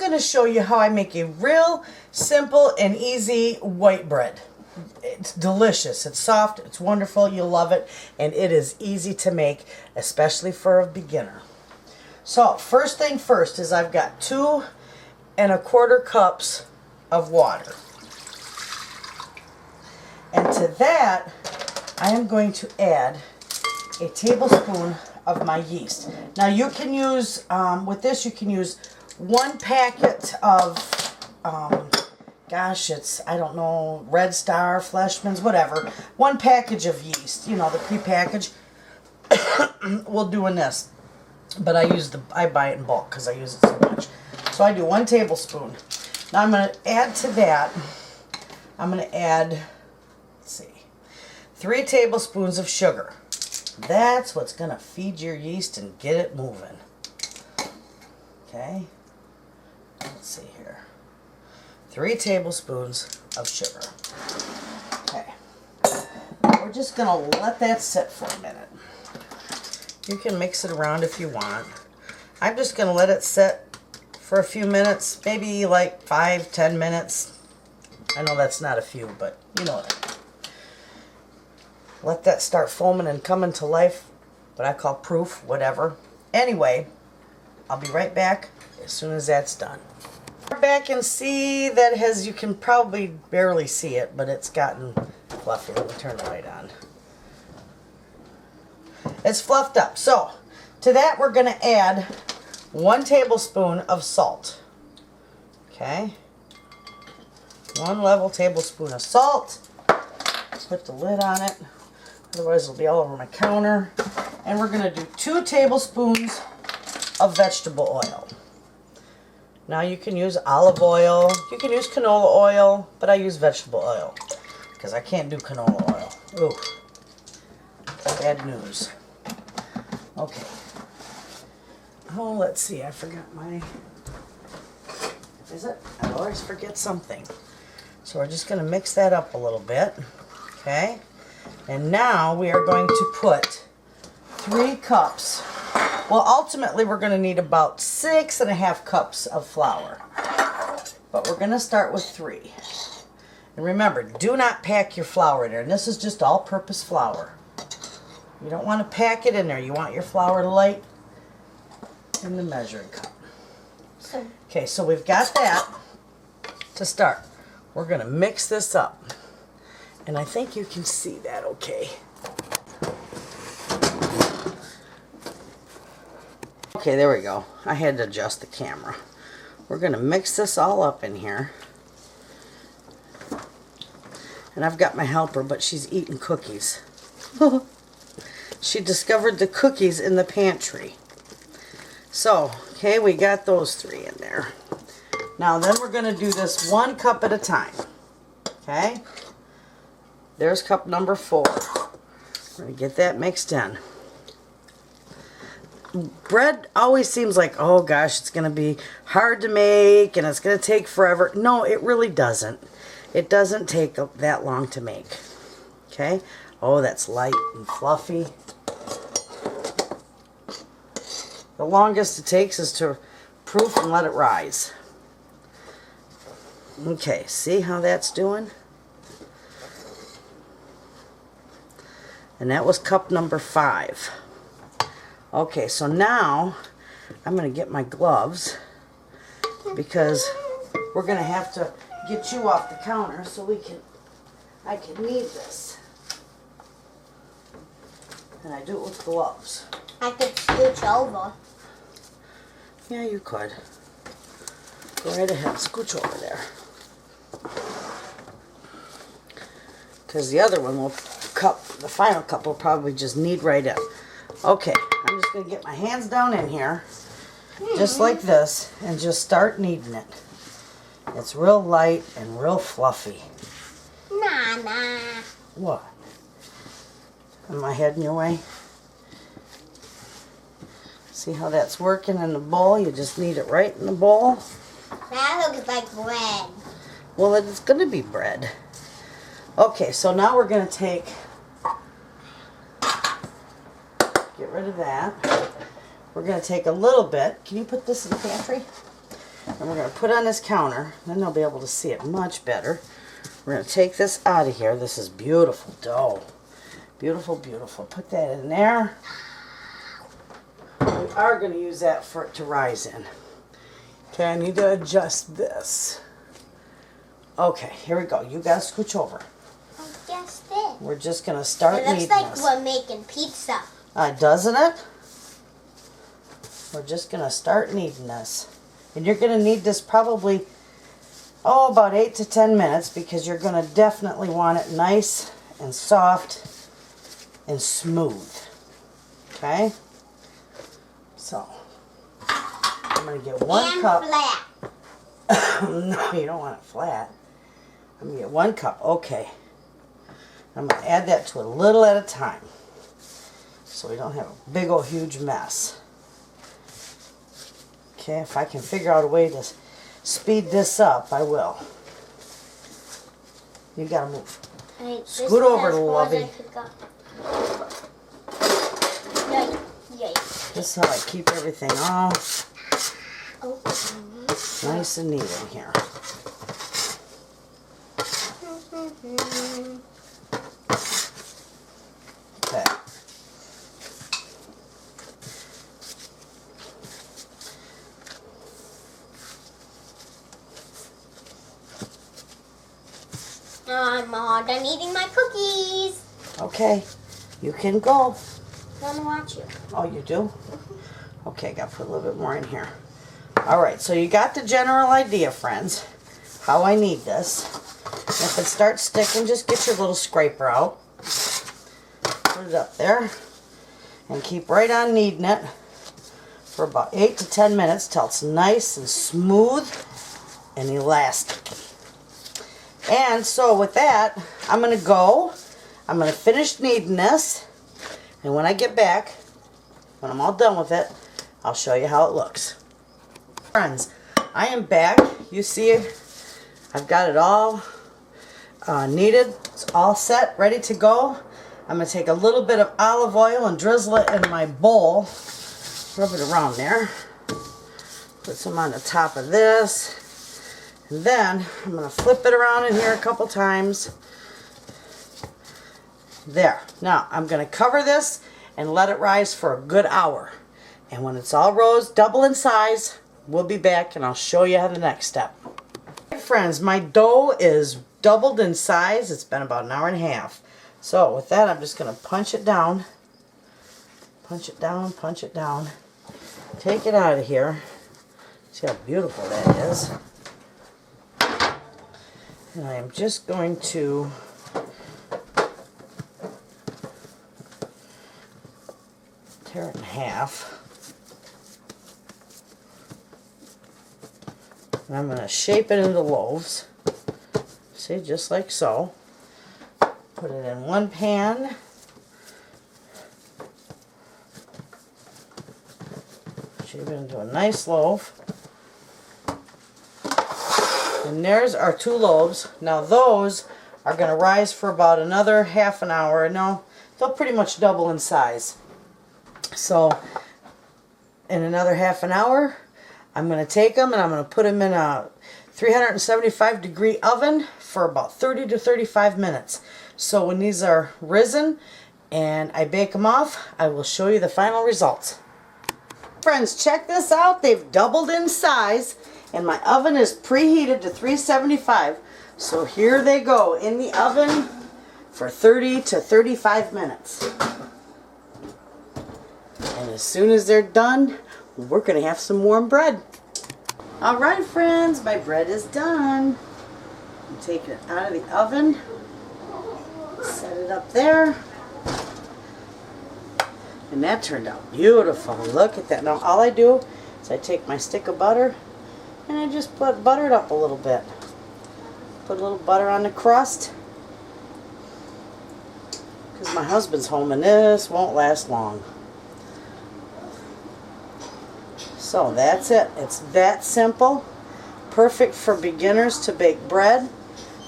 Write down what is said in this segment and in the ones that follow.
going to show you how I make a real simple and easy white bread. It's delicious. It's soft. It's wonderful. You'll love it. And it is easy to make, especially for a beginner. So first thing first is I've got 2 1/4 cups of water. And to that, I am going to add a tablespoon of my yeast. Now you can use, with this you can use 1 packet of, gosh, it's, I don't know, Red Star, Fleshman's, whatever. 1 package of yeast, you know, the pre-packaged. We'll do in this. But I buy it in bulk because I use it so much. So I do 1 tablespoon. Now I'm going to add to that, I'm going to add, let's see, 3 tablespoons of sugar. That's what's going to feed your yeast and get it moving. Okay. Let's see here. 3 tablespoons of sugar. Okay. We're just going to let that sit for a minute. You can mix it around if you want. I'm just going to let it sit for a few minutes, maybe like 5-10 minutes. I know that's not a few, but you know what I mean. Let that start foaming and coming to life, what I call proof, whatever. Anyway, I'll be right back as soon as that's done. Back and see that you can probably barely see it, but it's gotten fluffy. Let me turn the light on. It's fluffed up. So to that we're going to add 1 tablespoon of salt. Okay. 1 level tablespoon of salt. Put the lid on it. Otherwise it'll be all over my counter. And we're going to do 2 tablespoons of vegetable oil. Now you can use olive oil, you can use canola oil, but I use vegetable oil because I can't do canola oil. Ooh, bad news. Okay. Oh, let's see, I forgot my, is it? I always forget something. So we're just going to mix that up a little bit. Okay. And now we are going to put 3 cups. Well, ultimately we're going to need about 6.5 cups of flour. But we're going to start with 3. And remember, do not pack your flour in there. And this is just all-purpose flour. You don't want to pack it in there. You want your flour light in the measuring cup. Okay, so we've got that to start. We're going to mix this up. And I think you can see that okay. Okay, there we go. I had to adjust the camera. We're going to mix this all up in here. And I've got my helper, but she's eating cookies. She discovered the cookies in the pantry. So, okay, we got those 3 in there. Now then we're going to do this 1 cup at a time. Okay? There's cup number 4. We're going to get that mixed in. Bread always seems like, oh gosh, it's going to be hard to make and it's going to take forever. No, it really doesn't. It doesn't take that long to make. Okay? Oh, that's light and fluffy. The longest it takes is to proof and let it rise. Okay, see how that's doing? And that was cup number 5. Okay, so now I'm going to get my gloves because we're going to have to get you off the counter so I can knead this. And I do it with gloves. I could scooch over. Yeah, you could. Go right ahead, scooch over there. Because the other one will the final cup will probably just knead right in. Okay, I'm just going to get my hands down in here, just like this, and just start kneading it. It's real light and real fluffy. Nah. What? Am I heading your way? See how that's working in the bowl? You just knead it right in the bowl. That looks like bread. Well, it's going to be bread. Okay, so now we're going to take, get rid of that. We're going to take a little bit. Can you put this in the pantry? And we're going to put it on this counter. Then they'll be able to see it much better. We're going to take this out of here. This is beautiful dough. Beautiful, beautiful. Put that in there. We are going to use that for it to rise in. Okay, I need to adjust this. Okay, here we go. You guys scooch over. Just it. We're just going to start kneading It looks like this. we're making pizza. Doesn't it? We're just going to start kneading this. And you're going to need this probably, about 8 to 10 minutes because you're going to definitely want it nice and soft and smooth. Okay? So, I'm going to get 1 cup. Flat. No, you don't want it flat. I'm going to get 1 cup. Okay. I'm going to add that to a little at a time so we don't have a big old huge mess. Okay, if I can figure out a way to speed this up, I will. You gotta move. Scoot over, lovey. This is how I keep everything all nice and neat in here. Okay. I'm all done eating my cookies. Okay, you can go. I'm gonna watch you. Oh, you do? Okay, got to put a little bit more in here. All right, so you got the general idea, friends, how I need this. If it starts sticking, just get your little scraper out. Put it up there. And keep right on kneading it for about 8 to 10 minutes till it's nice and smooth and elastic. And so with that, I'm going to finish kneading this. And when I get back, when I'm all done with it, I'll show you how it looks. Friends, I am back. You see, I've got it all kneaded. It's all set, ready to go. I'm going to take a little bit of olive oil and drizzle it in my bowl. Rub it around there. Put some on the top of this. And then I'm going to flip it around in here a couple times. There. Now I'm going to cover this and let it rise for a good hour. And when it's all rose, double in size, we'll be back and I'll show you how the next step. Hey friends, my dough is doubled in size. It's been about an hour and a half. So with that, I'm just going to punch it down. Punch it down, punch it down. Take it out of here. See how beautiful that is. And I am just going to tear it in half. And I'm going to shape it into loaves. See, just like so. Put it in one pan. Shape it into a nice loaf. And there's our 2 loaves. Now those are going to rise for about another half an hour. No, they'll pretty much double in size. So in another half an hour, I'm going to take them and I'm going to put them in a 375 degree oven for about 30 to 35 minutes. So when these are risen and I bake them off, I will show you the final results. Friends, check this out. They've doubled in size and my oven is preheated to 375. So here they go in the oven for 30 to 35 minutes. And as soon as they're done, we're going to have some warm bread. Alright friends, my bread is done. I'm taking it out of the oven. Set it up there. And that turned out beautiful. Look at that. Now all I do is I take my stick of butter and I just butter it up a little bit. Put a little butter on the crust. Because my husband's home and this won't last long. So that's it. It's that simple. Perfect for beginners to bake bread.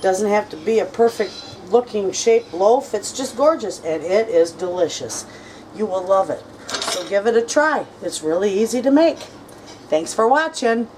Doesn't have to be a perfect looking shaped loaf. It's just gorgeous and it is delicious. You will love it. So give it a try. It's really easy to make. Thanks for watching.